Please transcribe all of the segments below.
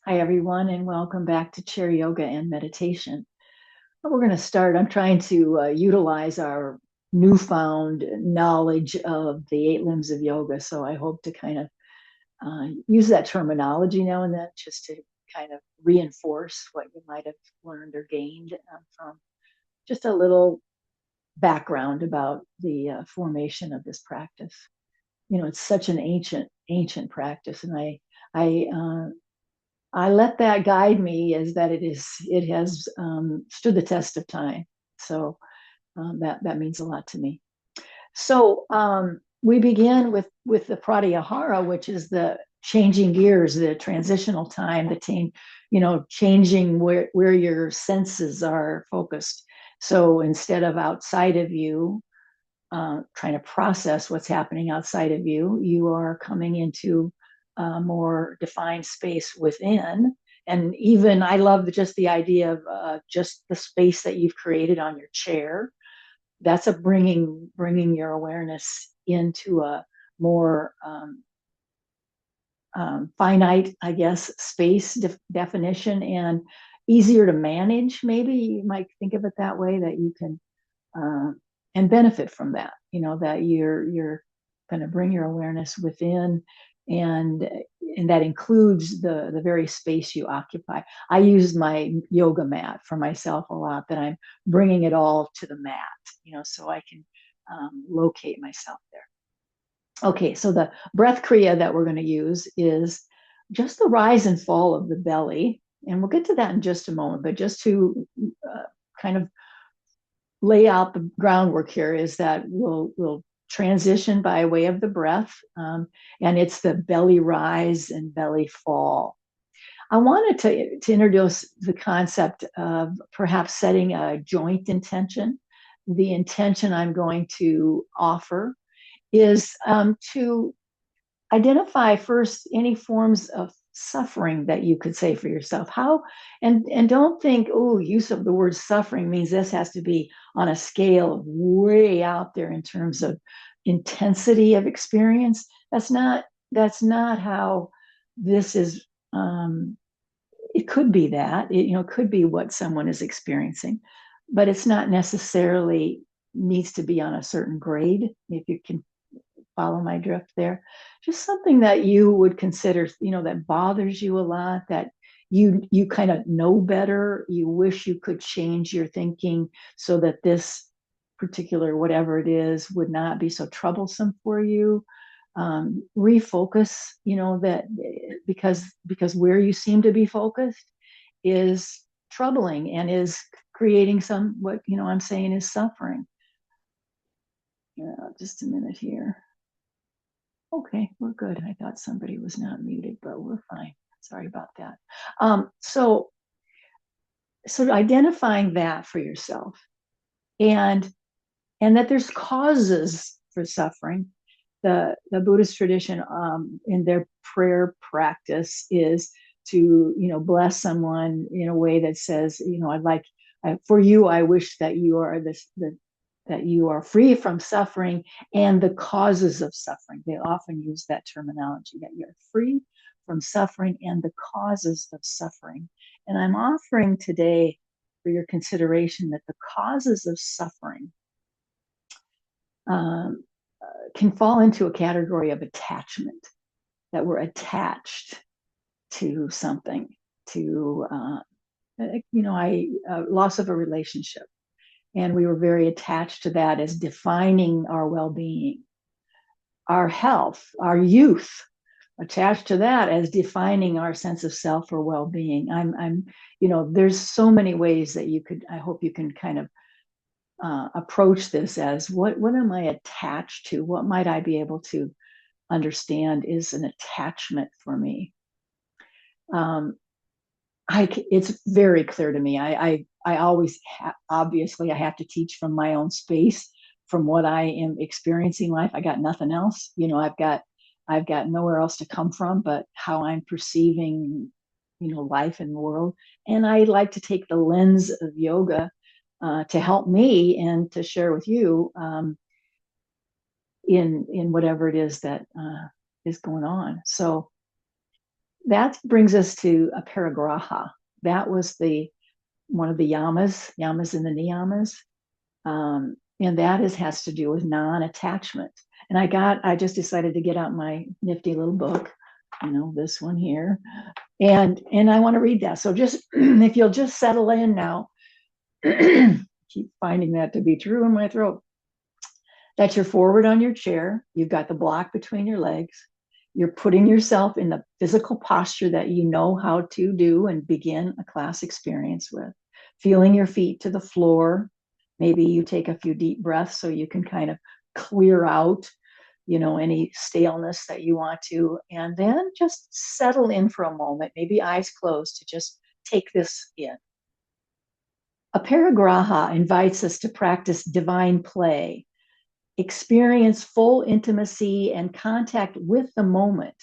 Hi, everyone, and welcome back to Chair Yoga and Meditation. We're going to start. I'm trying to utilize our newfound knowledge of the eight limbs of yoga. So I hope to kind of use that terminology now and then just to kind of reinforce what you might have learned or gained from just a little background about the formation of this practice. It's such an ancient practice, and I let that guide me as that it has stood the test of time. So that means a lot to me. So we begin with the pratyahara, which is the changing gears, the transitional time, changing where your senses are focused. So instead of outside of you, trying to process what's happening outside of you, you are coming into a more defined space within. And even I love just the idea of just the space that you've created on your chair. That's a bringing your awareness into a more finite, I guess, space definition and easier to manage. Maybe you might think of it that way, that you can uh, and benefit from that. That you're going to bring your awareness within, and and that includes the very space you occupy. I use my yoga mat for myself a lot. That I'm bringing it all to the mat, so I can locate myself there. Okay, so the breath kriya that we're going to use is just the rise and fall of the belly, and we'll get to that in just a moment. But just to kind of lay out the groundwork here is that we'll transition by way of the breath, and it's the belly rise and belly fall. I wanted to introduce the concept of perhaps setting a joint intention. The intention I'm going to offer is to identify first any forms of suffering that you could say for yourself. And don't think, oh, use of the word suffering means this has to be on a scale way out there in terms of intensity of experience. That's not how this is. It could be that it could be what someone is experiencing, but it's not necessarily needs to be on a certain grade. If you can follow my drift there. Just something that you would consider, that bothers you a lot, that you kind of know better. You wish you could change your thinking so that this particular whatever it is would not be so troublesome for you. Refocus, that because where you seem to be focused is troubling and is creating some what I'm saying is suffering. Just a minute here. Okay, we're good. I thought somebody was not muted, but we're fine. Sorry about that. So identifying that for yourself, and that there's causes for suffering. The Buddhist tradition, in their prayer practice, is to bless someone in a way that says, I'd like for you, I wish that you are that you are free from suffering and the causes of suffering. They often use that terminology, that you're free from suffering and the causes of suffering. And I'm offering today for your consideration that the causes of suffering um, can fall into a category of attachment, that we're attached to something, to, loss of a relationship. And we were very attached to that as defining our well-being, our health, our youth, attached to that as defining our sense of self or well-being. There's so many ways that I hope you can kind of approach this as what am I attached to? What might I be able to understand is an attachment for me? It's very clear to me. I always obviously I have to teach from my own space, from what I am experiencing life. I got nothing else. I've got nowhere else to come from but how I'm perceiving, life in the world. And I like to take the lens of yoga to help me and to share with you in whatever it is that is going on. So that brings us to a aparigraha. That was the one of the yamas and the niyamas. And that has to do with non-attachment. And I just decided to get out my nifty little book, this one here. And I want to read that. So just if you'll just settle in now, keep finding that to be true in my throat. That you're forward on your chair, you've got the block between your legs, you're putting yourself in the physical posture that you know how to do and begin a class experience with, feeling your feet to the floor. Maybe you take a few deep breaths so you can kind of clear out, any staleness that you want to, and then just settle in for a moment, maybe eyes closed, to just take this in. Aparigraha invites us to practice divine play, experience full intimacy and contact with the moment,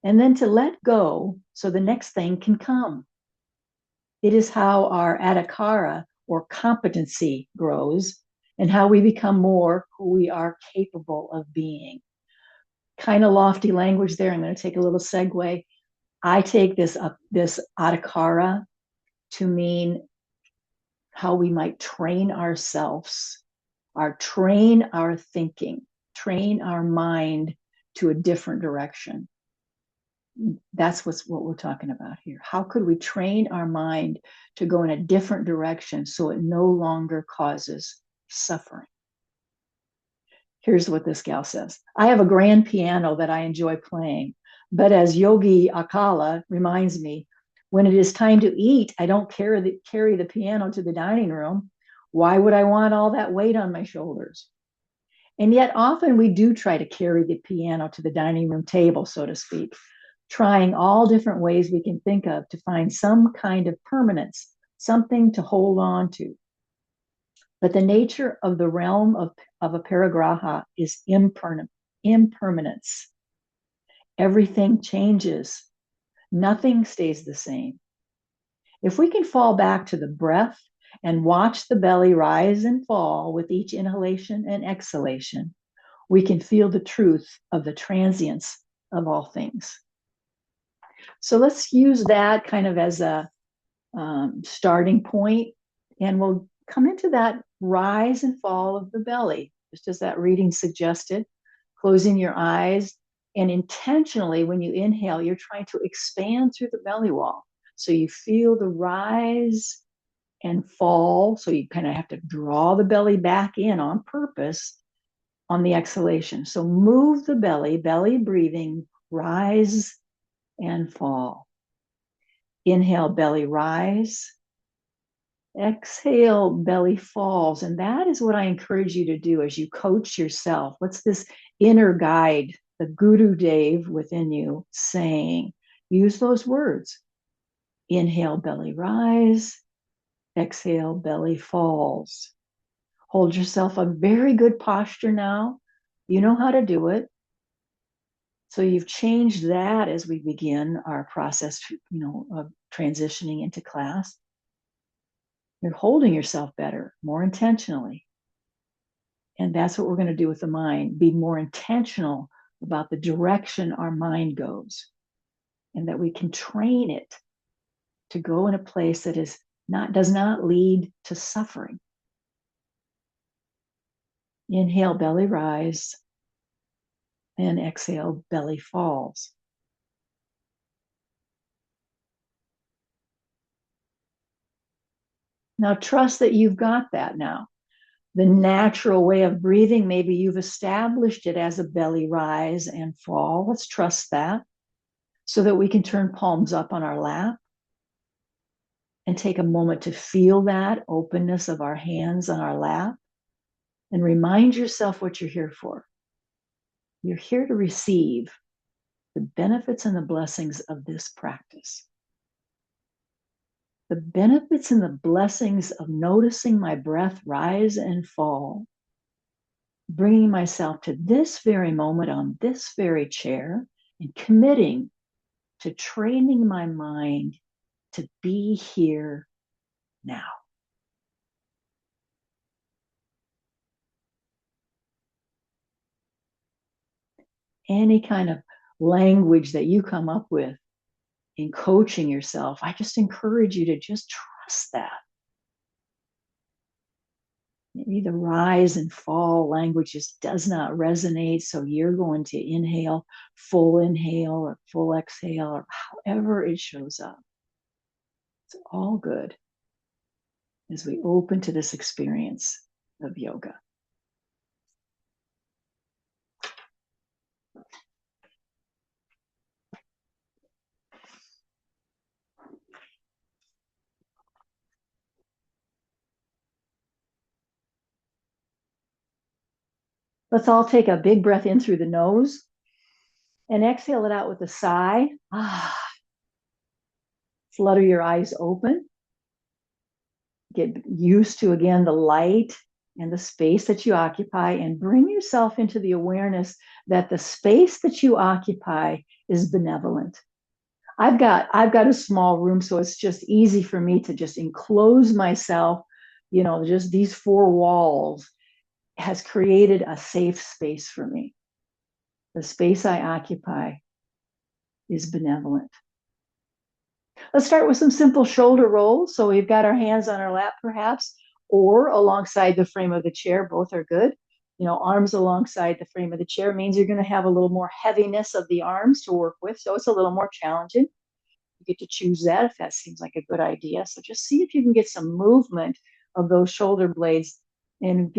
and then to let go so the next thing can come. It is how our adhikara, or competency, grows, and how we become more who we are capable of being. Kind of lofty language there. I'm going to take a little segue. I take this adhikara to mean how we might train ourselves, train our thinking, train our mind to a different direction. That's what we're talking about here. How could we train our mind to go in a different direction so it no longer causes suffering? Here's what this gal says. I have a grand piano that I enjoy playing, but as Yogi Akala reminds me, when it is time to eat, I don't carry the piano to the dining room. Why would I want all that weight on my shoulders? And yet often we do try to carry the piano to the dining room table, so to speak, trying all different ways we can think of to find some kind of permanence, something to hold on to. But the nature of the realm of aparigraha is impermanence. Everything changes. Nothing stays the same. If we can fall back to the breath and watch the belly rise and fall with each inhalation and exhalation, we can feel the truth of the transience of all things. So let's use that kind of as a starting point, and we'll come into that rise and fall of the belly, just as that reading suggested, closing your eyes. And intentionally, when you inhale, you're trying to expand through the belly wall. So you feel the rise and fall. So you kind of have to draw the belly back in on purpose on the exhalation. So move the belly breathing, rise and fall. Inhale, belly rise. Exhale, belly falls. And that is what I encourage you to do as you coach yourself. What's this inner guide, the Guru Dev within you saying? Use those words. Inhale, belly rise. Exhale, belly falls. Hold yourself a very good posture now. You know how to do it. So you've changed that as we begin our process, of transitioning into class. You're holding yourself better, more intentionally. And that's what we're going to do with the mind, be more intentional about the direction our mind goes, and that we can train it to go in a place that does not lead to suffering. Inhale, belly rise, and exhale, belly falls. Now trust that you've got that now. The natural way of breathing, maybe you've established it as a belly rise and fall. Let's trust that, so that we can turn palms up on our lap and take a moment to feel that openness of our hands on our lap, and remind yourself what you're here for. You're here to receive the benefits and the blessings of this practice. The benefits and the blessings of noticing my breath rise and fall, bringing myself to this very moment on this very chair, and committing to training my mind to be here now. Any kind of language that you come up with in coaching yourself, I just encourage you to just trust that. Maybe the rise and fall language just does not resonate. So you're going to inhale, full inhale or full exhale, or however it shows up. It's all good as we open to this experience of yoga. Let's all take a big breath in through the nose and exhale it out with a sigh. Flutter your eyes open. Get used to, again, the light and the space that you occupy, and bring yourself into the awareness that the space that you occupy is benevolent. I've got a small room, so it's just easy for me to just enclose myself. Just these four walls has created a safe space for me. The space I occupy is benevolent. Let's start with some simple shoulder rolls. So we've got our hands on our lap, perhaps, or alongside the frame of the chair. Both are good. Arms alongside the frame of the chair means you're going to have a little more heaviness of the arms to work with. So it's a little more challenging. You get to choose that if that seems like a good idea. So just see if you can get some movement of those shoulder blades and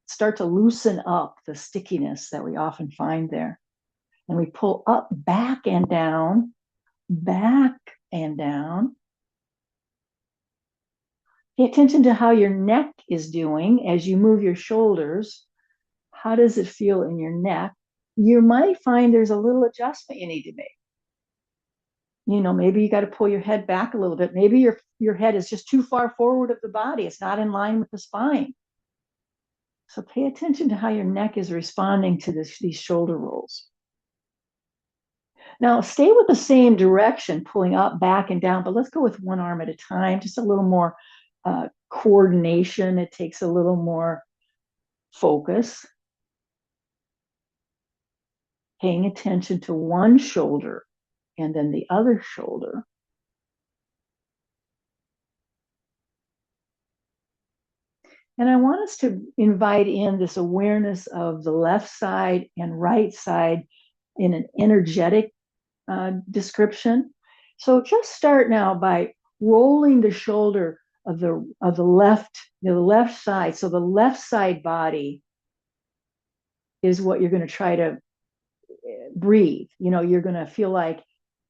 start to loosen up the stickiness that we often find there. And we pull up, back and down, back and down. Pay attention to how your neck is doing as you move your shoulders. How does it feel in your neck? You might find there's a little adjustment you need to make. Maybe you got to pull your head back a little bit. Maybe your head is just too far forward of the body. It's not in line with the spine. So pay attention to how your neck is responding to these shoulder rolls. Now stay with the same direction, pulling up, back, and down, but let's go with one arm at a time, just a little more coordination. It takes a little more focus. Paying attention to one shoulder and then the other shoulder. And I want us to invite in this awareness of the left side and right side in an energetic description. So just start now by rolling the shoulder of the left side. So the left side body is what you're going to try to breathe. You're going to feel like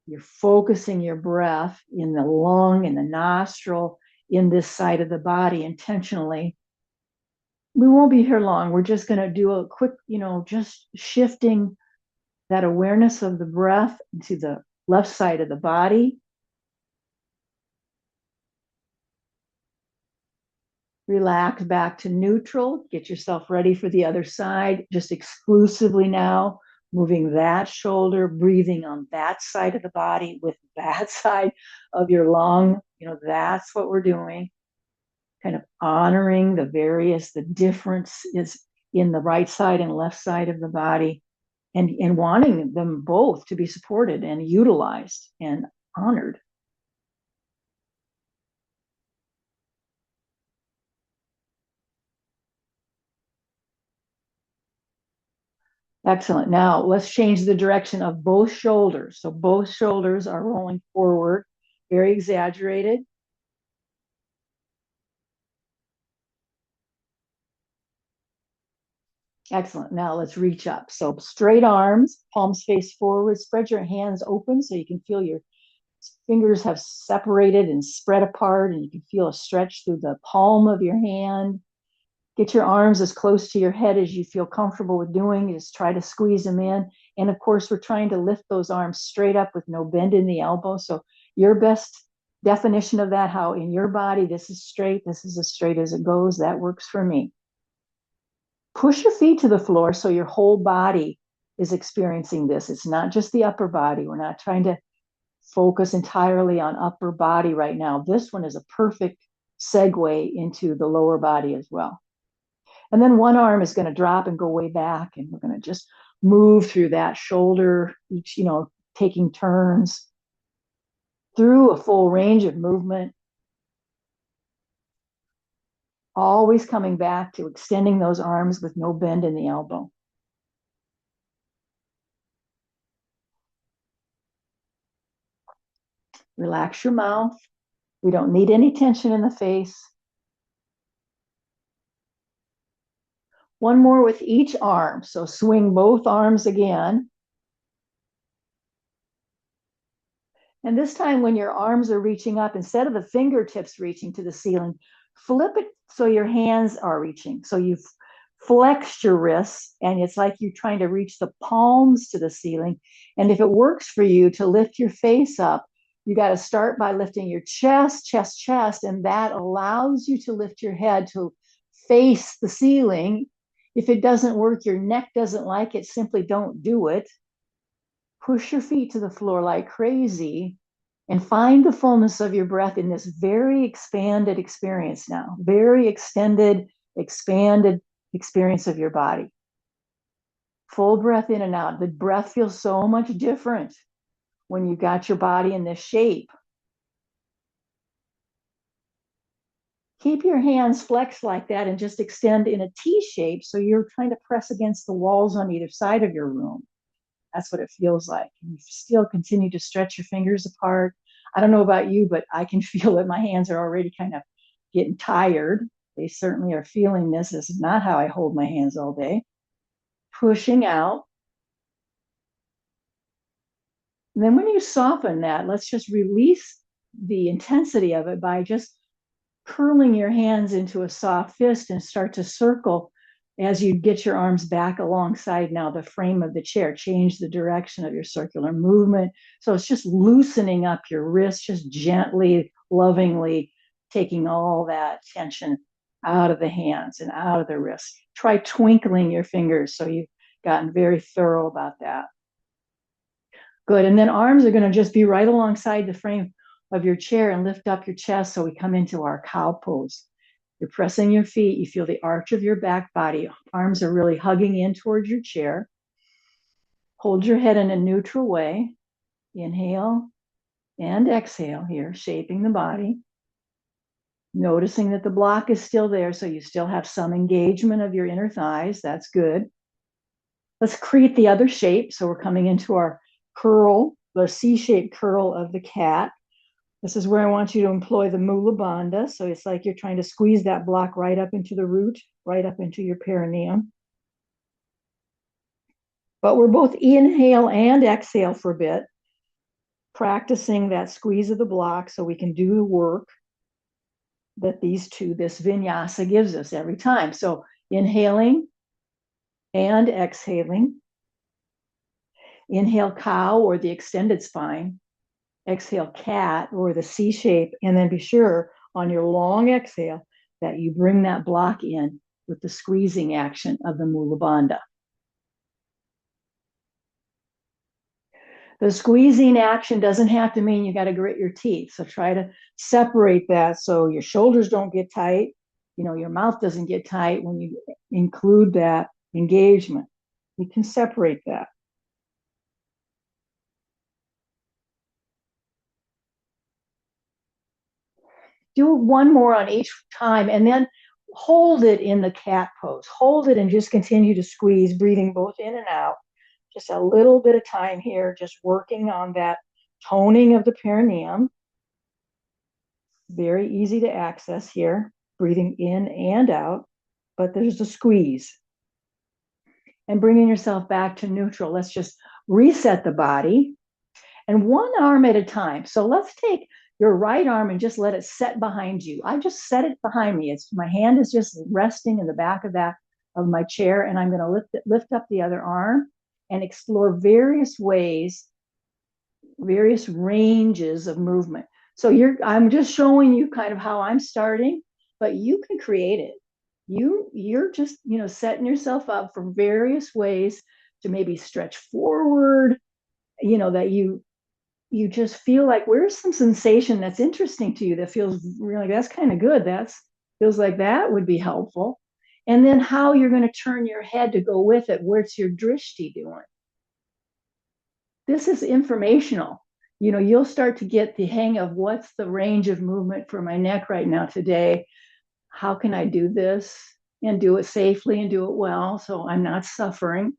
you're focusing your breath in the lung and the nostril in this side of the body intentionally. We won't be here long. We're just going to do a quick, just shifting that awareness of the breath to the left side of the body. Relax back to neutral. Get yourself ready for the other side. Just exclusively now moving that shoulder, breathing on that side of the body with that side of your lung. That's what we're doing. Kind of honoring the difference is in the right side and left side of the body, and wanting them both to be supported and utilized and honored. Excellent. Now let's change the direction of both shoulders. So both shoulders are rolling forward, very exaggerated. Excellent. Now let's reach up. So straight arms, palms face forward, spread your hands open so you can feel your fingers have separated and spread apart, and you can feel a stretch through the palm of your hand. Get your arms as close to your head as you feel comfortable with doing. Just try to squeeze them in. And of course, we're trying to lift those arms straight up with no bend in the elbow. So your best definition of that, how in your body, this is straight, this is as straight as it goes, that works for me. Push your feet to the floor so your whole body is experiencing this. It's not just the upper body. We're not trying to focus entirely on upper body right now. This one is a perfect segue into the lower body as well. And then one arm is going to drop and go way back, and we're going to just move through that shoulder, each, taking turns. through a full range of movement, always coming back to extending those arms with no bend in the elbow. Relax your mouth. We don't need any tension in the face. One more with each arm. So swing both arms again. And this time, when your arms are reaching up, instead of the fingertips reaching to the ceiling, flip it so your hands are reaching. So you've flexed your wrists, and it's like you're trying to reach the palms to the ceiling. And if it works for you to lift your face up, you got to start by lifting your chest, chest, chest, and that allows you to lift your head to face the ceiling. If it doesn't work, your neck doesn't like it, simply don't do it. Push your feet to the floor like crazy and find the fullness of your breath in this very expanded experience now, very extended, expanded experience of your body. Full breath in and out. The breath feels so much different when you've got your body in this shape. Keep your hands flexed like that and just extend in a T shape so you're trying to press against the walls on either side of your room. That's what it feels like. And you still continue to stretch your fingers apart. I don't know about you, but I can feel that my hands are already kind of getting tired. They certainly are feeling this. This is not how I hold my hands all day. Pushing out. And then when you soften that, let's just release the intensity of it by just curling your hands into a soft fist and start to circle as you get your arms back alongside now the frame of the chair. Change the direction of your circular movement. So it's just loosening up your wrists, just gently, lovingly taking all that tension out of the hands and out of the wrists. Try twinkling your fingers so you've gotten very thorough about that. Good. And then arms are going to just be right alongside the frame of your chair and lift up your chest so we come into our cow pose. You're pressing your feet. You feel the arch of your back body. Arms are really hugging in towards your chair. Hold your head in a neutral way. Inhale and exhale here, shaping the body. Noticing that the block is still there, so you still have some engagement of your inner thighs. That's good. Let's create the other shape. So we're coming into our curl, the C-shaped curl of the cat. This is where I want you to employ the mula bandha. So it's like you're trying to squeeze that block right up into the root, right up into your perineum. But we're both inhale and exhale for a bit, practicing that squeeze of the block so we can do the work that this vinyasa gives us every time. So inhaling and exhaling. Inhale cow or the extended spine. Exhale cat or the C shape, and then be sure on your long exhale that you bring that block in with the squeezing action of the mula bandha. The squeezing action doesn't have to mean you got to grit your teeth. So try to separate that so your shoulders don't get tight, your mouth doesn't get tight when you include that engagement. You can separate that. Do one more on each time and then hold it in the cat pose. Hold it and just continue to squeeze, breathing both in and out. Just a little bit of time here, just working on that toning of the perineum. Very easy to access here, breathing in and out, but there's a squeeze. And bringing yourself back to neutral. Let's just reset the body and one arm at a time. So let's take your right arm and just let it set behind you. I just set it behind me. My hand is just resting in the back of my chair, and I'm going to lift up the other arm and explore various ways, various ranges of movement. So I'm just showing you kind of how I'm starting, but you can create it. You're just, setting yourself up for various ways to maybe stretch forward, that you just feel like, where's some sensation that's interesting to you that feels really, that's kind of good. Feels like that would be helpful. And then how you're going to turn your head to go with it. Where's your drishti doing? This is informational. you'll start to get the hang of what's the range of movement for my neck right now today. How can I do this and do it safely and do it well so I'm not suffering?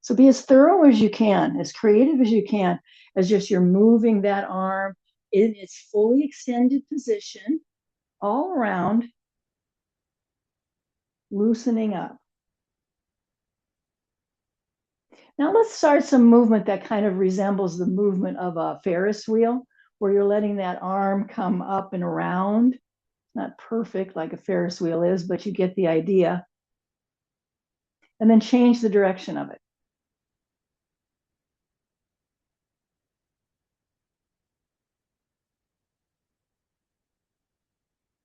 So be as thorough as you can, as creative as you can, as just you're moving that arm in its fully extended position all around, loosening up. Now let's start some movement that kind of resembles the movement of a Ferris wheel, where you're letting that arm come up and around. Not perfect like a Ferris wheel is, but you get the idea. And then change the direction of it.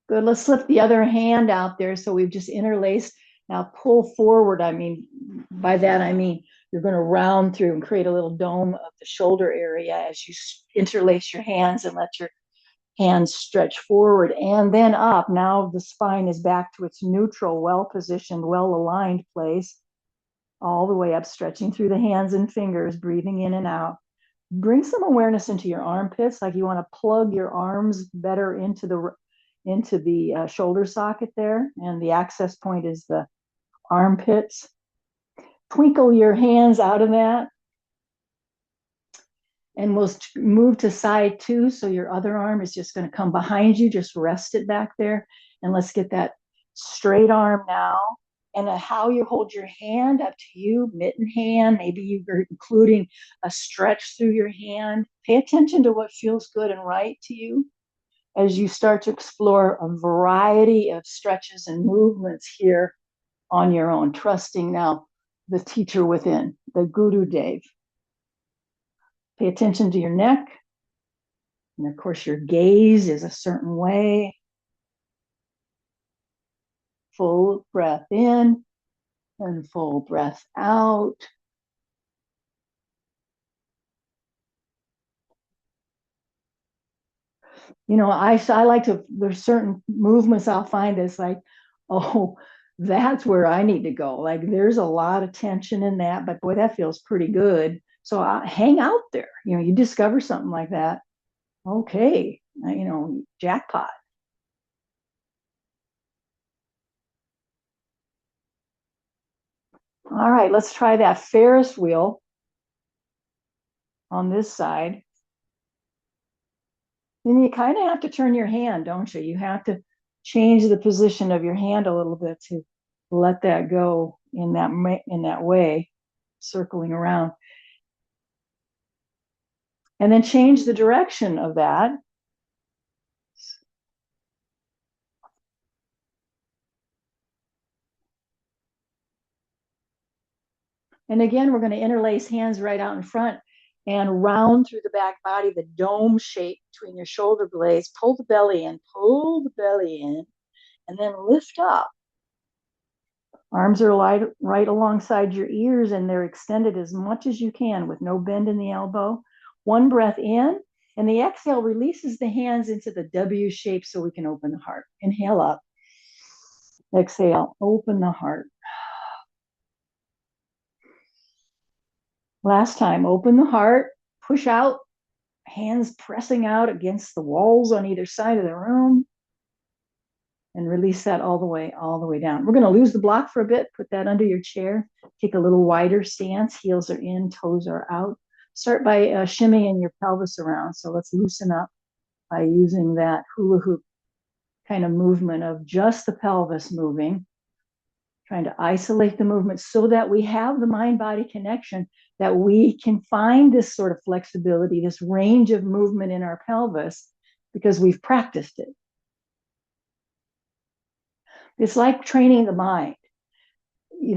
Good. Let's slip the other hand out there. So we've just interlaced. Now pull forward. I mean, by that, I mean, you're going to round through and create a little dome of the shoulder area as you interlace your hands and let your hands stretch forward and then up. Now the spine is back to its neutral, well-positioned, well-aligned place, all the way up, stretching through the hands and fingers, breathing in and out. Bring some awareness into your armpits, like you want to plug your arms better into the shoulder socket there, and the access point is the armpits. Twinkle your hands out of that, and we'll move to side two. So your other arm is just going to come behind you, just rest it back there, and let's get that straight arm now. And how you hold your hand, up to you, mitten hand. Maybe you're including a stretch through your hand. Pay attention to what feels good and right to you as you start to explore a variety of stretches and movements here on your own, trusting now the teacher within, the Guru Dev. Pay attention to your neck. And of course, your gaze is a certain way. Full breath in and full breath out. I like to, there's certain movements I'll find as like, oh, that's where I need to go. Like there's a lot of tension in that, but boy, that feels pretty good. So I hang out there. You discover something like that. Okay, jackpot. All right, let's try that Ferris wheel on this side. And you kind of have to turn your hand, don't you? You have to change the position of your hand a little bit to let that go in that way, circling around. And then change the direction of that. And again, we're going to interlace hands right out in front and round through the back body, the dome shape between your shoulder blades. Pull the belly in, and then lift up. Arms are right alongside your ears, and they're extended as much as you can with no bend in the elbow. One breath in, and the exhale releases the hands into the W shape so we can open the heart. Inhale up. Exhale, open the heart. Last time, open the heart, push out, hands pressing out against the walls on either side of the room, and release that all the way down. We're going to lose the block for a bit. Put that under your chair. Take a little wider stance. Heels are in, toes are out. Start by shimmying your pelvis around. So let's loosen up by using that hula hoop kind of movement of just the pelvis moving, trying to isolate the movement so that we have the mind-body connection, that we can find this sort of flexibility, this range of movement in our pelvis, because we've practiced it. It's like training the mind.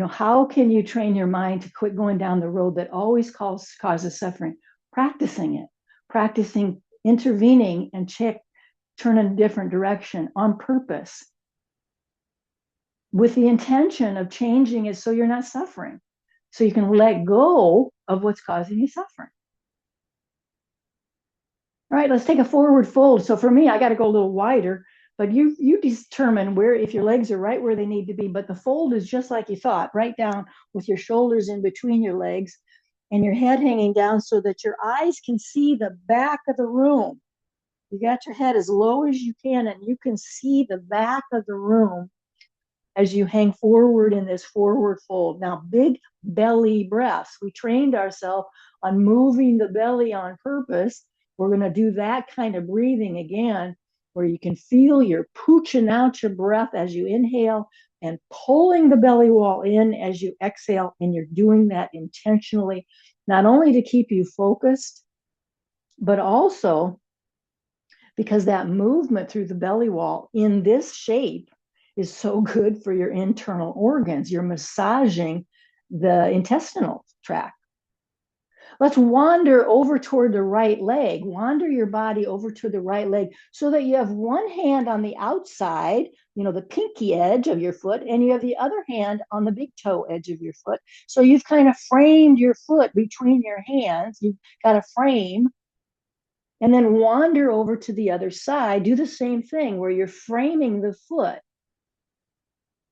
How can you train your mind to quit going down the road that always causes suffering? Practicing it, practicing intervening and turn in a different direction on purpose with the intention of changing it so you're not suffering, so you can let go of what's causing you suffering. All right, let's take a forward fold. So for me, I got to go a little wider, but you determine where, if your legs are right where they need to be, but the fold is just like you thought, right down with your shoulders in between your legs. and your head hanging down so that your eyes can see the back of the room. You got your head as low as you can, and you can see the back of the room as you hang forward in this forward fold. Now, big belly breaths. We trained ourselves on moving the belly on purpose. We're going to do that kind of breathing again, where you can feel you're pooching out your breath as you inhale and pulling the belly wall in as you exhale. And you're doing that intentionally, not only to keep you focused, but also because that movement through the belly wall in this shape is so good for your internal organs. You're massaging the intestinal tract. Let's wander over toward the right leg. Wander your body over to the right leg so that you have one hand on the outside, the pinky edge of your foot, and you have the other hand on the big toe edge of your foot. So you've kind of framed your foot between your hands. You've got a frame, and then wander over to the other side. Do the same thing where you're framing the foot.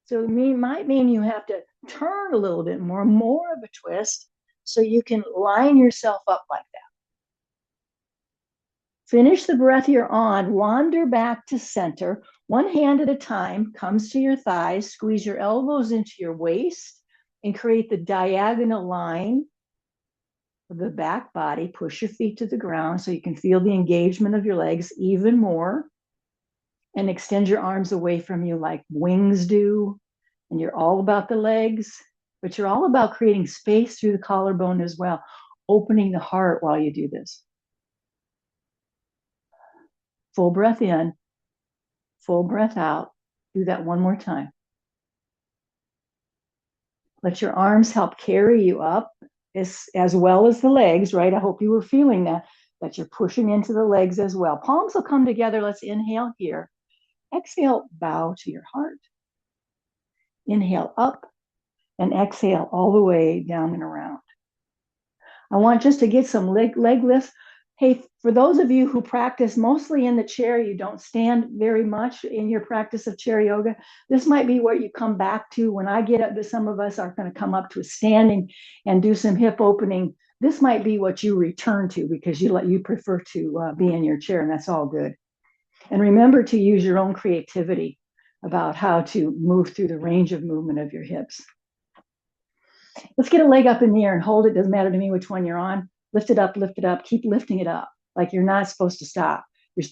So it might mean you have to turn a little bit more of a twist, so you can line yourself up like that. Finish the breath you're on, wander back to center, one hand at a time, comes to your thighs, squeeze your elbows into your waist, and create the diagonal line of the back body. Push your feet to the ground so you can feel the engagement of your legs even more, and extend your arms away from you like wings do. And you're all about the legs, but you're all about creating space through the collarbone as well, opening the heart while you do this. Full breath in, full breath out. Do that one more time. Let your arms help carry you up as well as the legs, right? I hope you were feeling that you're pushing into the legs as well. Palms will come together. Let's inhale here. Exhale, bow to your heart. Inhale up and exhale all the way down and around. I want just to get some leg lifts. Hey, for those of you who practice mostly in the chair, you don't stand very much in your practice of chair yoga, this might be what you come back to. When I get up, some of us are going to come up to a standing and do some hip opening. This might be what you return to because you prefer to be in your chair, and that's all good. And remember to use your own creativity about how to move through the range of movement of your hips. Let's get a leg up in the air and hold it. Doesn't matter to me which one you're on. Lift it up, keep lifting it up like you're not supposed to stop.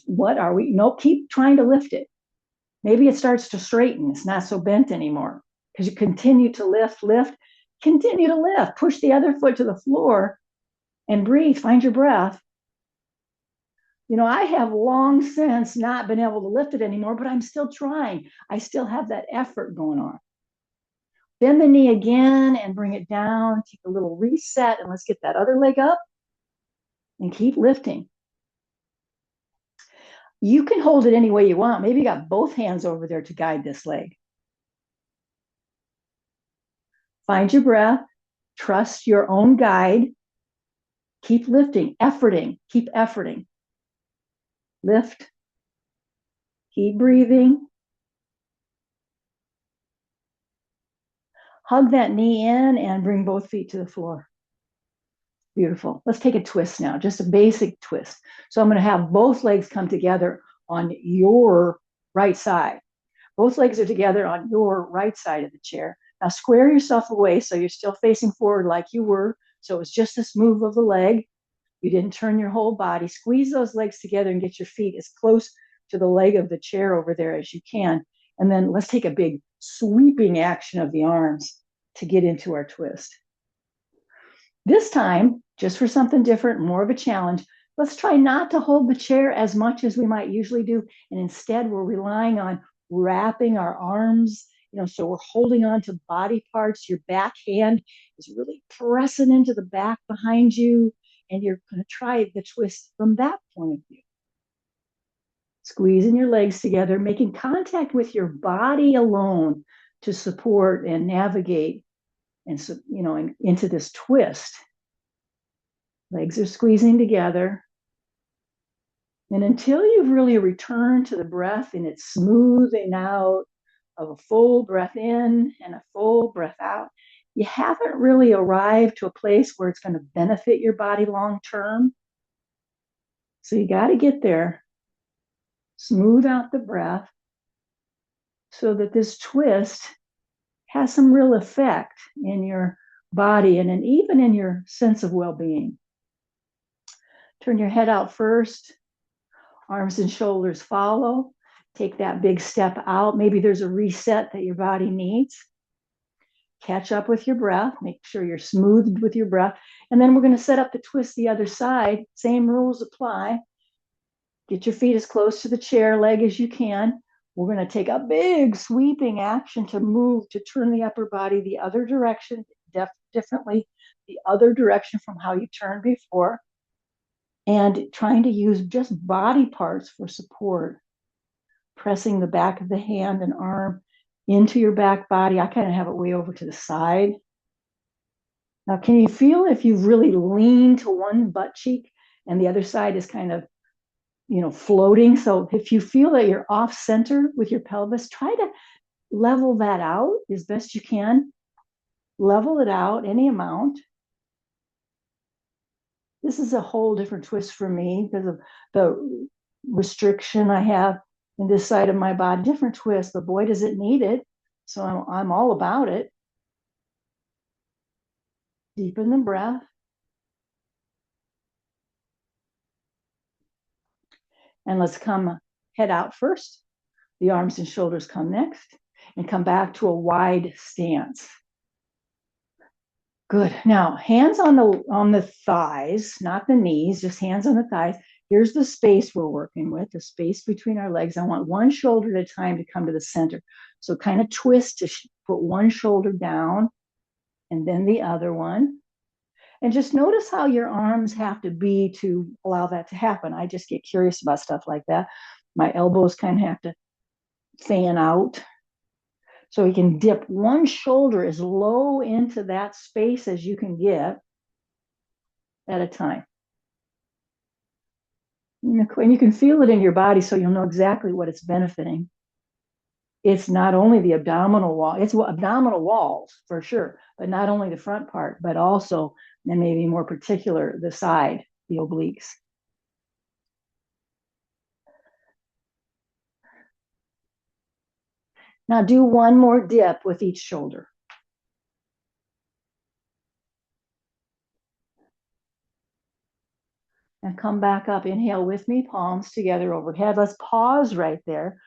What are we? Nope, keep trying to lift it. Maybe it starts to straighten. It's not so bent anymore because you continue to lift, continue to lift. Push the other foot to the floor and breathe. Find your breath. I have long since not been able to lift it anymore, but I'm still trying. I still have that effort going on. Bend the knee again and bring it down. Take a little reset, and let's get that other leg up and keep lifting. You can hold it any way you want. Maybe you got both hands over there to guide this leg. Find your breath. Trust your own guide. Keep lifting, keep efforting. Lift. Keep breathing. Hug that knee in and bring both feet to the floor. Beautiful. Let's take a twist now, just a basic twist. So I'm going to have both legs come together on your right side. Both legs are together on your right side of the chair. Now square yourself away so you're still facing forward like you were. So it's just this move of the leg. You didn't turn your whole body. Squeeze those legs together and get your feet as close to the leg of the chair over there as you can. And then let's take a big sweeping action of the arms to get into our twist. This time, just for something different, more of a challenge, let's try not to hold the chair as much as we might usually do. And instead, we're relying on wrapping our arms, so we're holding on to body parts. Your back hand is really pressing into the back behind you, and you're going to try the twist from that point of view. Squeezing your legs together, making contact with your body alone to support and navigate and into this twist. Legs are squeezing together. And until you've really returned to the breath and it's smoothing out of a full breath in and a full breath out, you haven't really arrived to a place where it's going to benefit your body long term. So you got to get there, smooth out the breath so that this twist has some real effect in your body and even in your sense of well-being. Turn your head out first, arms and shoulders follow. Take that big step out. Maybe there's a reset that your body needs. Catch up with your breath. Make sure you're smoothed with your breath. And then we're going to set up the twist the other side. Same rules apply. Get your feet as close to the chair leg as you can. We're going to take a big sweeping action to move, to turn the upper body the other direction, differently, the other direction from how you turned before. And trying to use just body parts for support. Pressing the back of the hand and arm into your back body. I kind of have it way over to the side. Now, can you feel if you've really leaned to one butt cheek and the other side is kind of, floating? So if you feel that you're off center with your pelvis, try to level that out as best you can. Level it out any amount. This is a whole different twist for me because of the restriction I have in this side of my body. Different twist, but boy, does it need it. So I'm all about it. Deepen the breath. And let's come head out first. The arms and shoulders come next, and come back to a wide stance. Good. Now, hands on the thighs, not the knees, just hands on the thighs. Here's the space we're working with, the space between our legs. I want one shoulder at a time to come to the center. So kind of twist to put one shoulder down and then the other one. And just notice how your arms have to be to allow that to happen. I just get curious about stuff like that. My elbows kind of have to fan out. So you can dip one shoulder as low into that space as you can get at a time. And you can feel it in your body so you'll know exactly what it's benefiting. It's not only the abdominal wall, it's abdominal walls for sure, but not only the front part, but also, and maybe more particular, the side, the obliques. Now do one more dip with each shoulder. And come back up. Inhale with me, palms together overhead. Let's pause right there.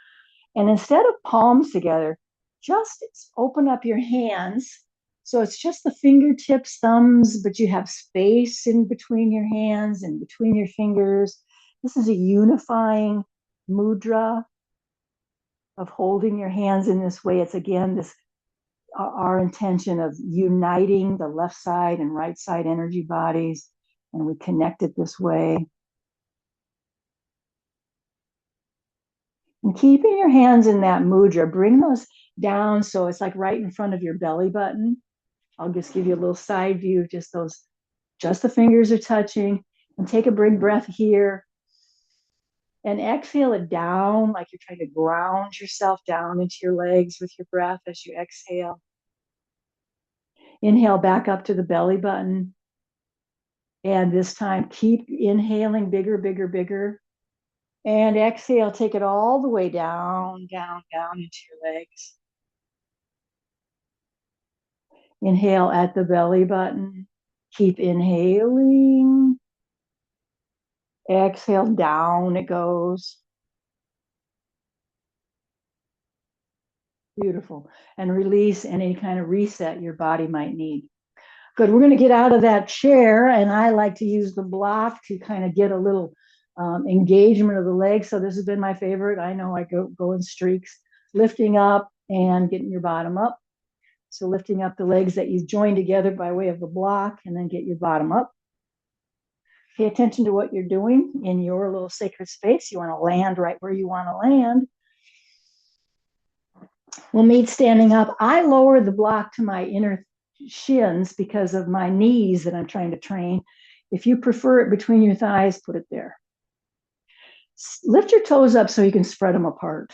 And instead of palms together, just open up your hands. So it's just the fingertips, thumbs, but you have space in between your hands and between your fingers. This is a unifying mudra of holding your hands in this way. It's again this our intention of uniting the left side and right side energy bodies, and we connect it this way. And keeping your hands in that mudra, bring those down so it's like right in front of your belly button. I'll just give you a little side view, just the fingers are touching. And take a big breath here. And exhale it down like you're trying to ground yourself down into your legs with your breath as you exhale. Inhale back up to the belly button. And this time, keep inhaling bigger, bigger, bigger. And exhale, take it all the way down, down, down into your legs. Inhale at the belly button. Keep inhaling. Exhale, down it goes. Beautiful. And release any kind of reset your body might need. Good. We're going to get out of that chair, and I like to use the block to kind of get a little engagement of the legs. So this has been my favorite. I know I go in streaks. Lifting up and getting your bottom up. So lifting up the legs that you've joined together by way of the block, and then get your bottom up. Pay attention to what you're doing in your little sacred space. You want to land right where you want to land. We'll meet standing up. I lower the block to my inner shins because of my knees that I'm trying to train. If you prefer it between your thighs, put it there. Lift your toes up so you can spread them apart.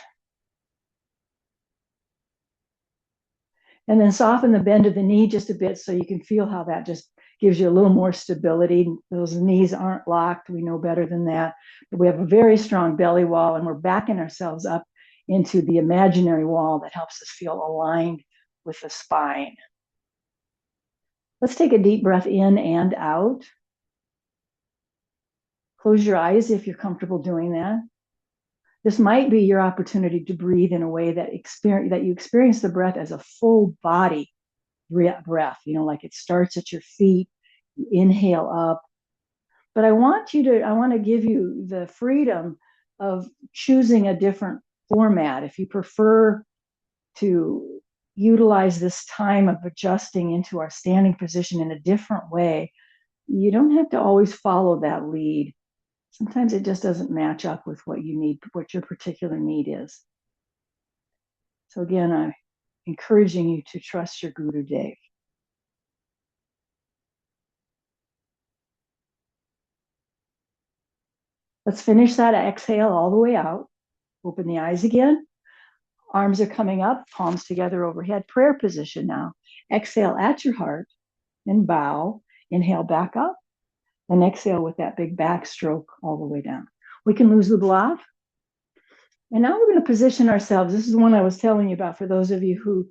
And then soften the bend of the knee just a bit so you can feel how that just gives you a little more stability. Those knees aren't locked. We know better than that. But we have a very strong belly wall, and we're backing ourselves up into the imaginary wall that helps us feel aligned with the spine. Let's take a deep breath in and out. Close your eyes if you're comfortable doing that. This might be your opportunity to breathe in a way that you experience the breath as a full body breath, like it starts at your feet, you inhale up. But I want to give you the freedom of choosing a different format. If you prefer to utilize this time of adjusting into our standing position in a different way, you don't have to always follow that lead. Sometimes it just doesn't match up with what you need, what your particular need is. So again, I'm encouraging you to trust your Guru Dev. Let's finish that exhale all the way out. Open the eyes again. Arms are coming up, palms together overhead. Prayer position now. Exhale at your heart and bow. Inhale back up and exhale with that big backstroke all the way down. We can lose the block. And now we're going to position ourselves. This is the one I was telling you about for those of you who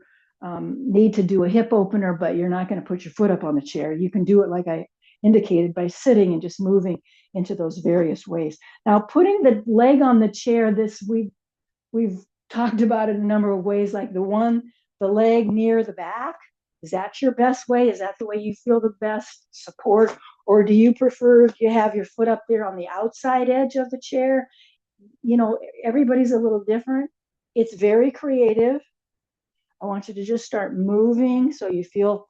need to do a hip opener, but you're not going to put your foot up on the chair. You can do it like I indicated by sitting and just moving into those various ways. Now, putting the leg on the chair, we've talked about it a number of ways, like the leg near the back. Is that your best way? Is that the way you feel the best support? Or do you prefer if you have your foot up there on the outside edge of the chair? Everybody's a little different. It's very creative. I want you to just start moving so you feel,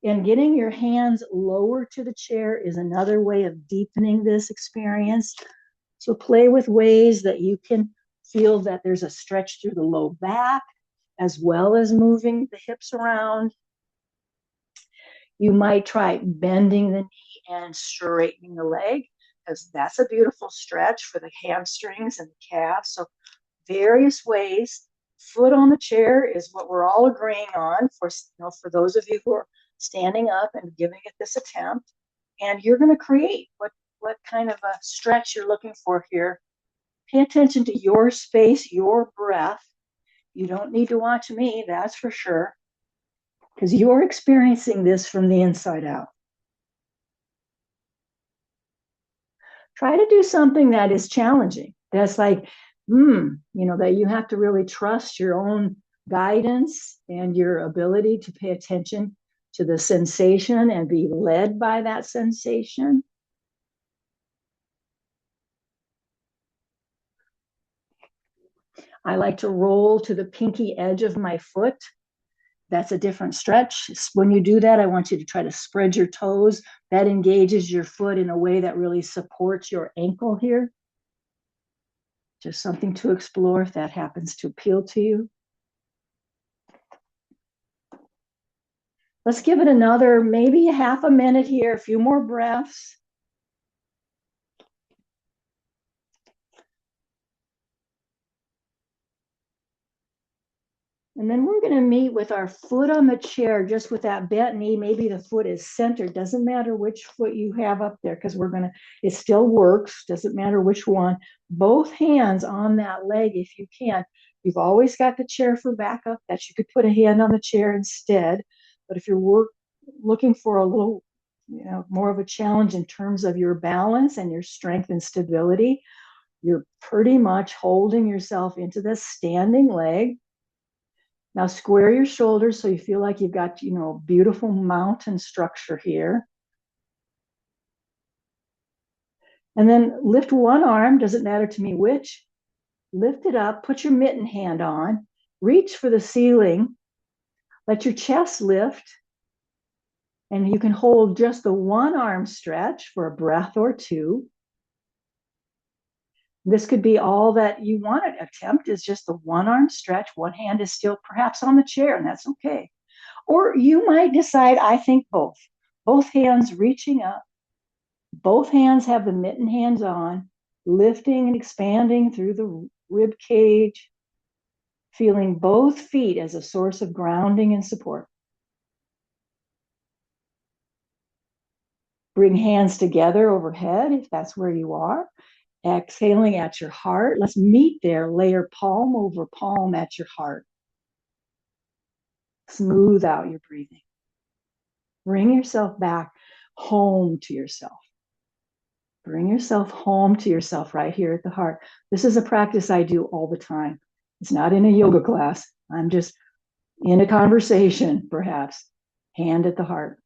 and getting your hands lower to the chair is another way of deepening this experience. So play with ways that you can feel that there's a stretch through the low back, as well as moving the hips around. You might try bending the knee and straightening the leg, because that's a beautiful stretch for the hamstrings and the calves. So various ways. Foot on the chair is what we're all agreeing on for those of you who are standing up and giving it this attempt. And you're going to create what kind of a stretch you're looking for here. Pay attention to your space, your breath. You don't need to watch me, that's for sure, because you're experiencing this from the inside out. Try to do something that is challenging. That's like, that you have to really trust your own guidance and your ability to pay attention to the sensation and be led by that sensation. I like to roll to the pinky edge of my foot. That's a different stretch. When you do that, I want you to try to spread your toes. That engages your foot in a way that really supports your ankle here. Just something to explore if that happens to appeal to you. Let's give it another, maybe half a minute here, a few more breaths. And then we're going to meet with our foot on the chair, just with that bent knee. Maybe the foot is centered. Doesn't matter which foot you have up there, because it still works. Doesn't matter which one. Both hands on that leg if you can. You've always got the chair for backup, that you could put a hand on the chair instead. But if you're looking for a little, more of a challenge in terms of your balance and your strength and stability, you're pretty much holding yourself into the standing leg. Now square your shoulders so you feel like you've got, beautiful mountain structure here. And then lift one arm, doesn't matter to me which. Lift it up, put your mitten hand on, reach for the ceiling, let your chest lift, and you can hold just the one arm stretch for a breath or two. This could be all that you want to attempt, is just the one arm stretch. One hand is still perhaps on the chair, and that's okay. Or you might decide, I think both hands reaching up, both hands have the mitten hands on, lifting and expanding through the rib cage, feeling both feet as a source of grounding and support. Bring hands together overhead if that's where you are. Exhaling at your heart. Let's meet there. Layer palm over palm at your heart. Smooth out your breathing. Bring yourself back home to yourself. Bring yourself home to yourself right here at the heart. This is a practice I do all the time. It's not in a yoga class. I'm just in a conversation, perhaps. Hand at the heart.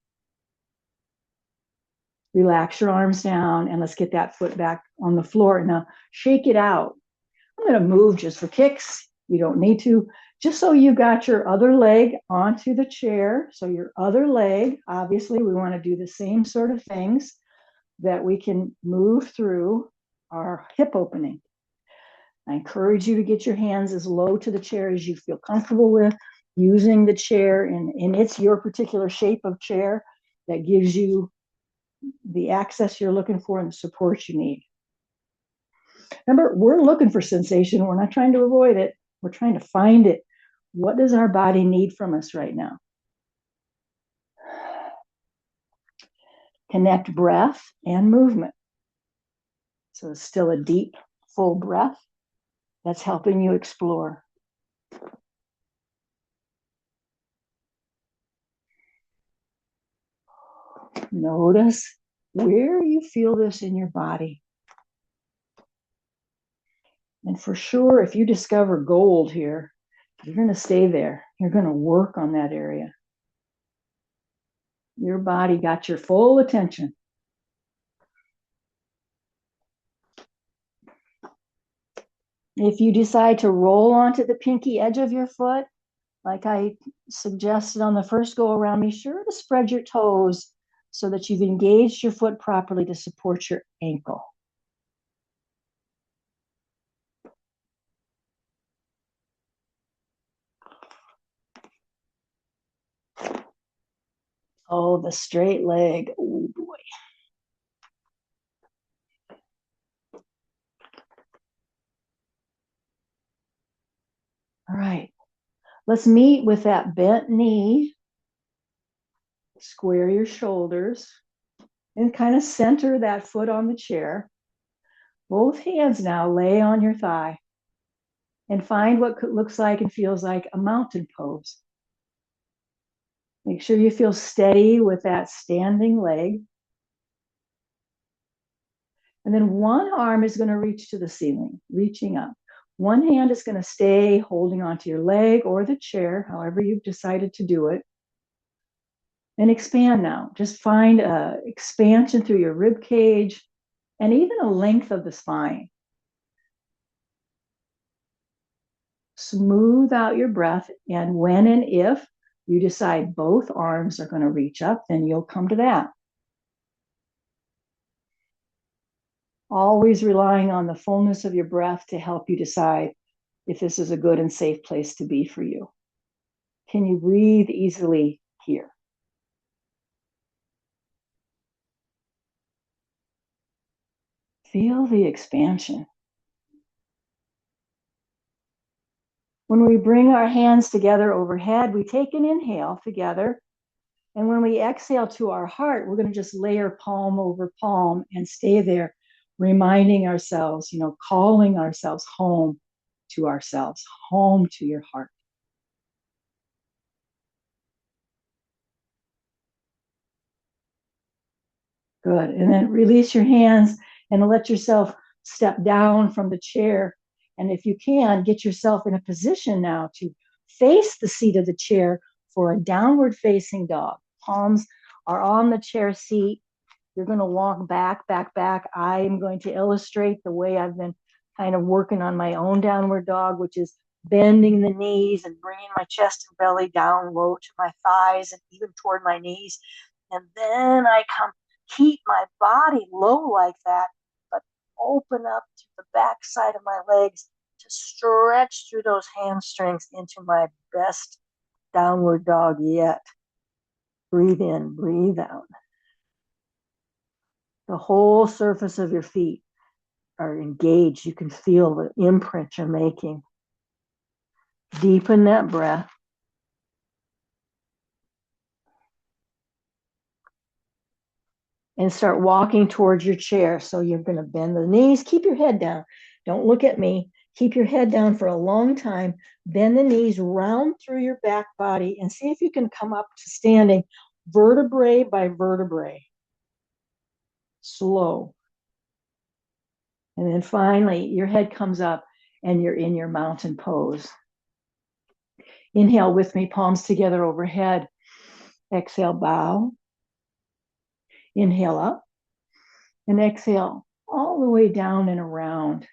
Relax your arms down and let's get that foot back on the floor. Now shake it out. I'm going to move just for kicks. You don't need to. Just so you got your other leg onto the chair. So your other leg, obviously, we want to do the same sort of things that we can move through our hip opening. I encourage you to get your hands as low to the chair as you feel comfortable with, using the chair, and it's your particular shape of chair that gives you the access you're looking for and the support you need. Remember, we're looking for sensation. We're not trying to avoid it. We're trying to find it. What does our body need from us right now? Connect breath and movement. So it's still a deep, full breath that's helping you explore. Notice where you feel this in your body. And for sure, if you discover gold here, you're going to stay there. You're going to work on that area. Your body got your full attention. If you decide to roll onto the pinky edge of your foot, like I suggested on the first go around, be sure to spread your toes so that you've engaged your foot properly to support your ankle. Oh, the straight leg. Oh boy. All right. Let's meet with that bent knee. Square your shoulders and kind of center that foot on the chair. Both hands now lay on your thigh and find what looks like and feels like a mountain pose. Make sure you feel steady with that standing leg. And then one arm is going to reach to the ceiling, reaching up. One hand is going to stay holding onto your leg or the chair, however you've decided to do it. And expand now. Just find expansion through your rib cage and even a length of the spine. Smooth out your breath. And when and if you decide both arms are going to reach up, then you'll come to that. Always relying on the fullness of your breath to help you decide if this is a good and safe place to be for you. Can you breathe easily here? Feel the expansion. When we bring our hands together overhead, we take an inhale together. And when we exhale to our heart, we're going to just layer palm over palm and stay there, reminding ourselves, calling ourselves home to ourselves, home to your heart. Good. And then release your hands and let yourself step down from the chair. And if you can, get yourself in a position now to face the seat of the chair for a downward facing dog. Palms are on the chair seat. You're going to walk back, back, back. I am going to illustrate the way I've been kind of working on my own downward dog, which is bending the knees and bringing my chest and belly down low to my thighs and even toward my knees. And then I keep my body low like that, but open up to the back side of my legs to stretch through those hamstrings into my best downward dog yet. Breathe in, breathe out. The whole surface of your feet are engaged. You can feel the imprint you're making. Deepen that breath. and start walking towards your chair. So you're going to bend the knees, keep your head down. Don't look at me. Keep your head down for a long time. Bend the knees, round through your back body, and see if you can come up to standing vertebrae by vertebrae. Slow. And then finally, your head comes up and you're in your mountain pose. Inhale with me, palms together overhead. Exhale, bow. Inhale up and exhale all the way down and around.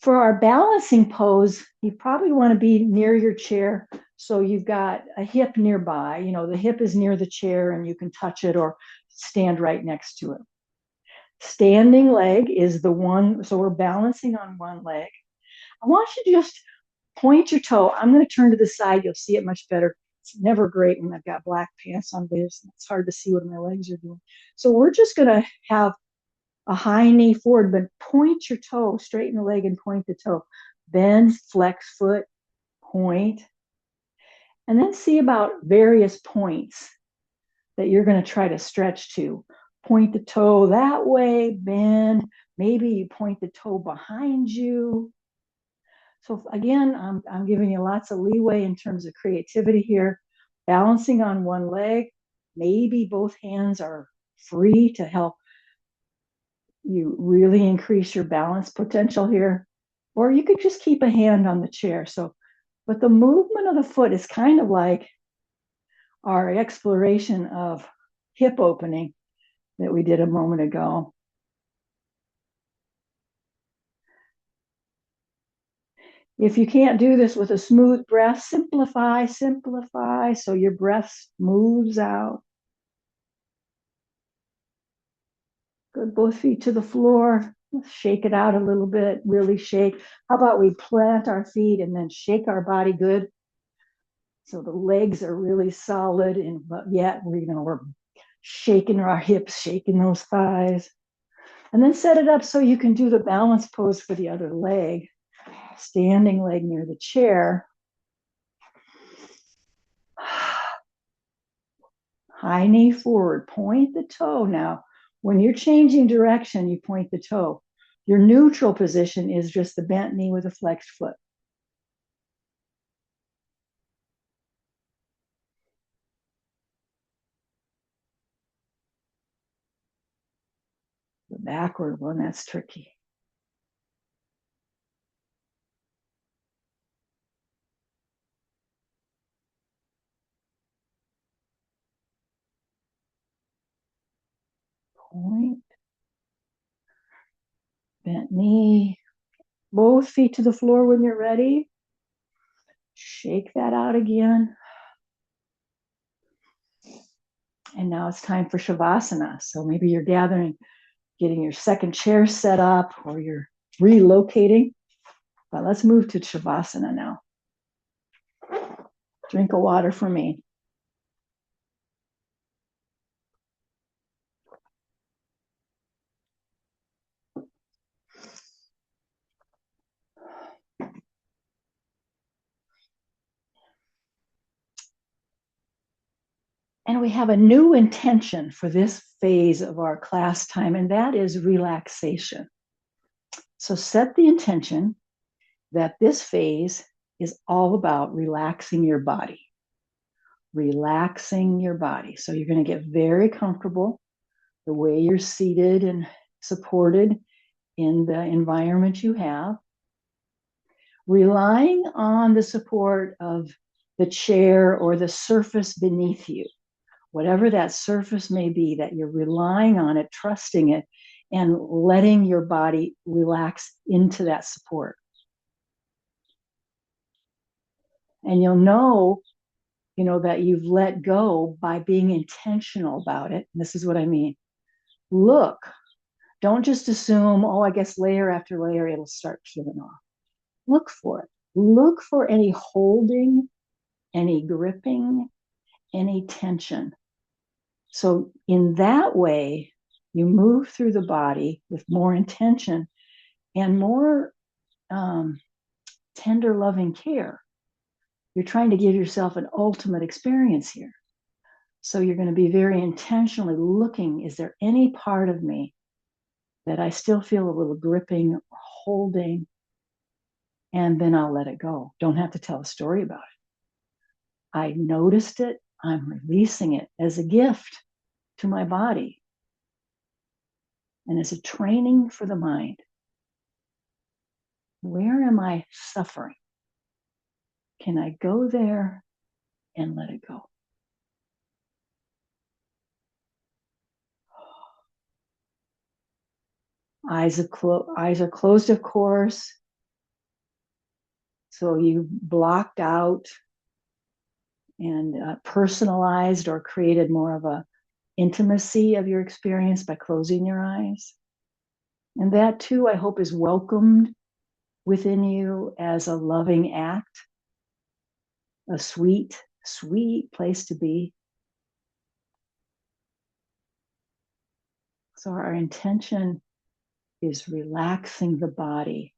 For our balancing pose, you probably want to be near your chair. So you've got a hip nearby. You know, the hip is near the chair and you can touch it or stand right next to it. Standing leg is the one. So we're balancing on one leg. I want you to just point your toe. I'm going to turn to the side. You'll see it much better. It's never great when I've got black pants on this. It's hard to see what my legs are doing. So we're just going to have a high knee forward, but point your toe, straighten the leg and point the toe. Bend, flex foot, point, and then see about various points that you're going to try to stretch to. Point the toe that way, bend. Maybe you point the toe behind you. So again, I'm giving you lots of leeway in terms of creativity here. Balancing on one leg. Maybe both hands are free to help you really increase your balance potential here. Or you could just keep a hand on the chair. So, but the movement of the foot is kind of like our exploration of hip opening that we did a moment ago. If you can't do this with a smooth breath, simplify, simplify, so your breath moves out. Good, both feet to the floor. Shake it out a little bit, really shake. How about we plant our feet and then shake our body good? So the legs are really solid, and but yet we're shaking our hips, shaking those thighs. And then set it up so you can do the balance pose for the other leg. Standing leg near the chair. High knee forward, point the toe. Now, when you're changing direction, you point the toe. Your neutral position is just the bent knee with a flexed foot. The backward one, that's tricky. Point, bent knee, both feet to the floor when you're ready. Shake that out again. And now it's time for Shavasana. So maybe you're getting your second chair set up, or you're relocating. But let's move to Shavasana now. Drink of water for me. And we have a new intention for this phase of our class time, and that is relaxation. So set the intention that this phase is all about relaxing your body. Relaxing your body. So you're going to get very comfortable the way you're seated and supported in the environment you have. Relying on the support of the chair or the surface beneath you, whatever that surface may be, that you're relying on it, trusting it, and letting your body relax into that support. And you'll know that you've let go by being intentional about it. And this is what I mean. Look, don't just assume, oh, I guess layer after layer, it'll start peeling off. Look for it. Look for any holding, any gripping, any tension. So in that way, you move through the body with more intention and more tender, loving care. You're trying to give yourself an ultimate experience here. So you're going to be very intentionally looking, is there any part of me that I still feel a little gripping or holding? And then I'll let it go. Don't have to tell a story about it. I noticed it. I'm releasing it as a gift to my body and as a training for the mind. Where am I suffering? Can I go there and let it go? Eyes are closed, of course. So you blocked out and personalized or created more of a intimacy of your experience by closing your eyes. And that too, I hope, is welcomed within you as a loving act, a sweet, sweet place to be. So our intention is relaxing the body.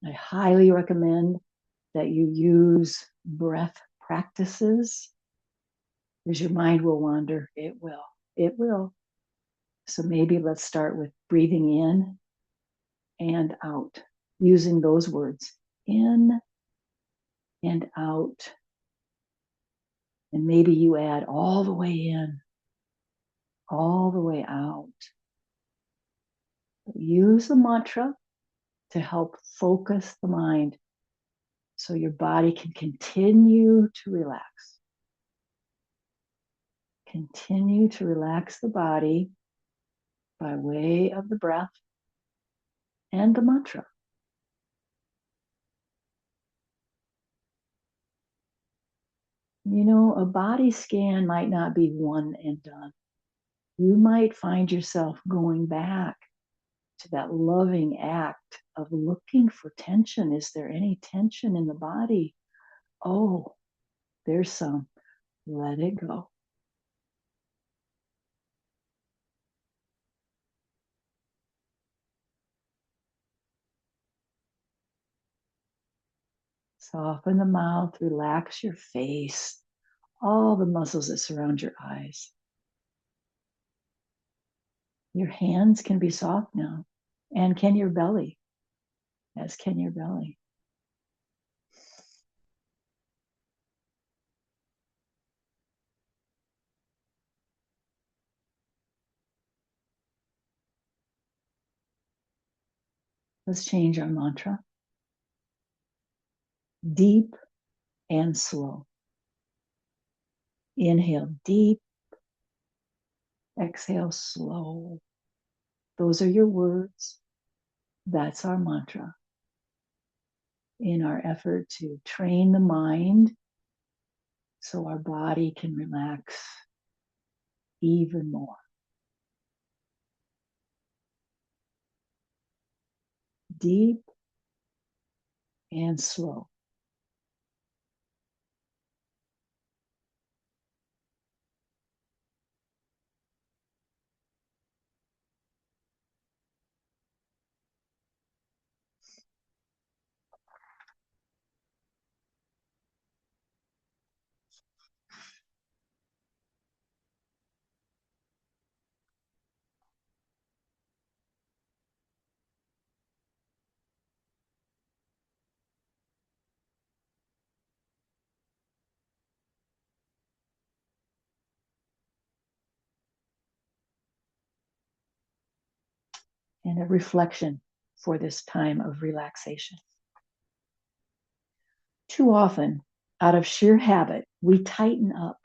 I highly recommend that you use breath practices, because your mind will wander. It will. It will. So maybe let's start with breathing in and out, using those words, in and out. And maybe you add all the way in, all the way out. Use a mantra to help focus the mind so your body can continue to relax. Continue to relax the body by way of the breath and the mantra. You know, a body scan might not be one and done. You might find yourself going back to that loving act of looking for tension. Is there any tension in the body? Oh, there's some. Let it go. Soften the mouth, relax your face, all the muscles that surround your eyes. Your hands can be soft now, and can your belly, as can your belly. Let's change our mantra. Deep and slow. Inhale deep, exhale slow. Those are your words. That's our mantra in our effort to train the mind so our body can relax even more. Deep and slow. And a reflection for this time of relaxation. Too often, out of sheer habit, we tighten up,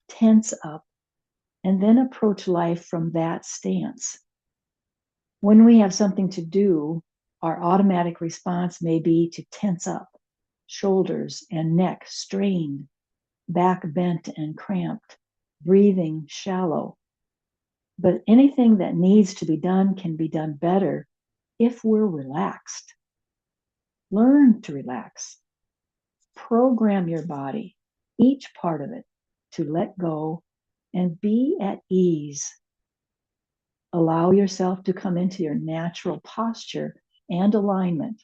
tense up, and then approach life from that stance. When we have something to do, our automatic response may be to tense up, shoulders and neck strained, back bent and cramped, breathing shallow. But anything that needs to be done can be done better if we're relaxed. Learn to relax. Program your body, each part of it, to let go and be at ease. Allow yourself to come into your natural posture and alignment.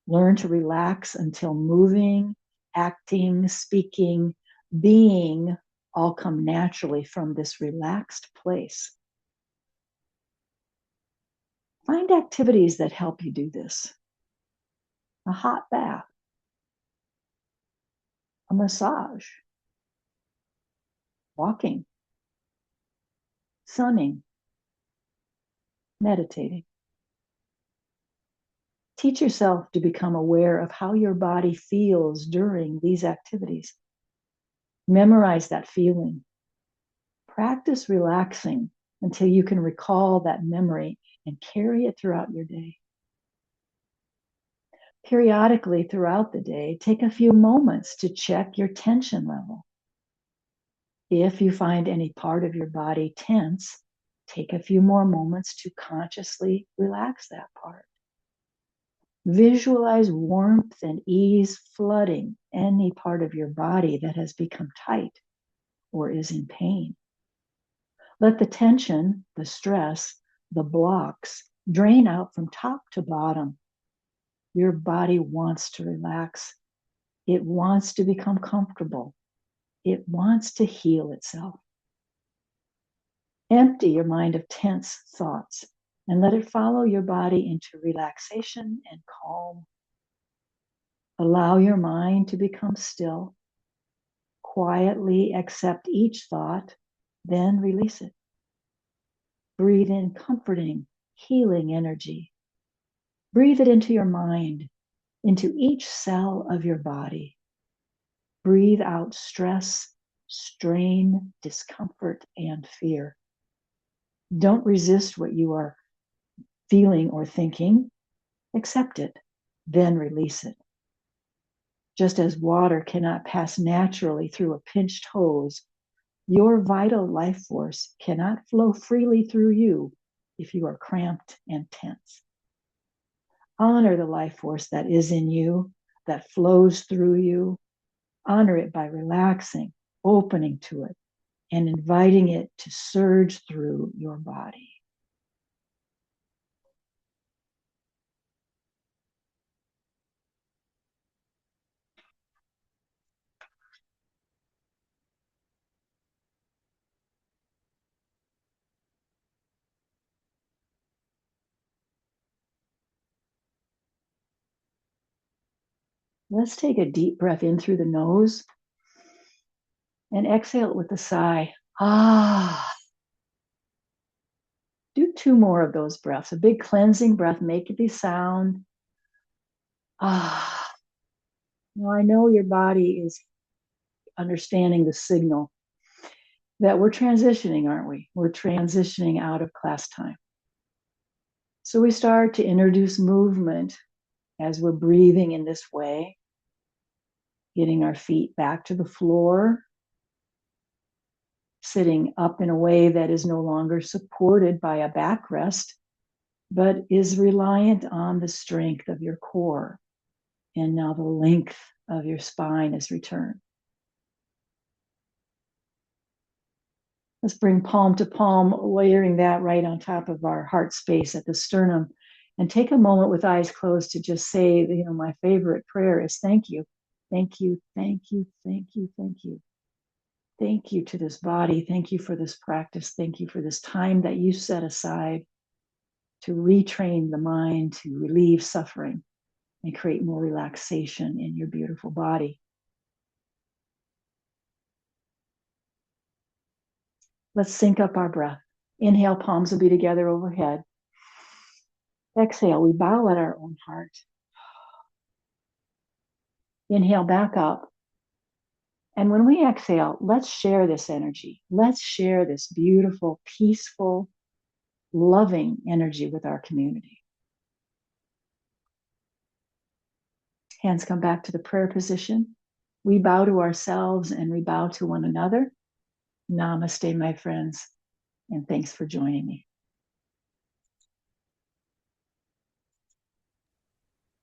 Learn to relax until moving, acting, speaking, being all come naturally from this relaxed place. Find activities that help you do this. A hot bath, a massage, walking, sunning, meditating. Teach yourself to become aware of how your body feels during these activities. Memorize that feeling. Practice relaxing until you can recall that memory and carry it throughout your day. Periodically throughout the day, take a few moments to check your tension level. If you find any part of your body tense, take a few more moments to consciously relax that part. Visualize warmth and ease flooding any part of your body that has become tight or is in pain. Let the tension, the stress, the blocks drain out from top to bottom. Your body wants to relax. It wants to become comfortable. It wants to heal itself. Empty your mind of tense thoughts and let it follow your body into relaxation and calm. Allow your mind to become still. Quietly accept each thought, then release it. Breathe in comforting, healing energy. Breathe it into your mind, into each cell of your body. Breathe out stress, strain, discomfort, and fear. Don't resist what you are feeling or thinking. Accept it, then release it. Just as water cannot pass naturally through a pinched hose, your vital life force cannot flow freely through you if you are cramped and tense. Honor the life force that is in you, that flows through you. Honor it by relaxing, opening to it, and inviting it to surge through your body. Let's take a deep breath in through the nose and exhale it with a sigh. Ah. Do 2 more of those breaths. A big cleansing breath, make the sound. Ah. Now I know your body is understanding the signal that we're transitioning, aren't we? We're transitioning out of class time. So we start to introduce movement as we're breathing in this way, getting our feet back to the floor, sitting up in a way that is no longer supported by a backrest, but is reliant on the strength of your core. And now the length of your spine is returned. Let's bring palm to palm, layering that right on top of our heart space at the sternum. And take a moment with eyes closed to just say, my favorite prayer is thank you. Thank you, thank you, thank you, thank you. Thank you to this body. Thank you for this practice. Thank you for this time that you set aside to retrain the mind, to relieve suffering and create more relaxation in your beautiful body. Let's sync up our breath. Inhale, palms will be together overhead. Exhale, we bow at our own heart. Inhale back up. And when we exhale, let's share this energy. Let's share this beautiful, peaceful, loving energy with our community. Hands come back to the prayer position. We bow to ourselves and we bow to one another. Namaste, my friends, and thanks for joining me.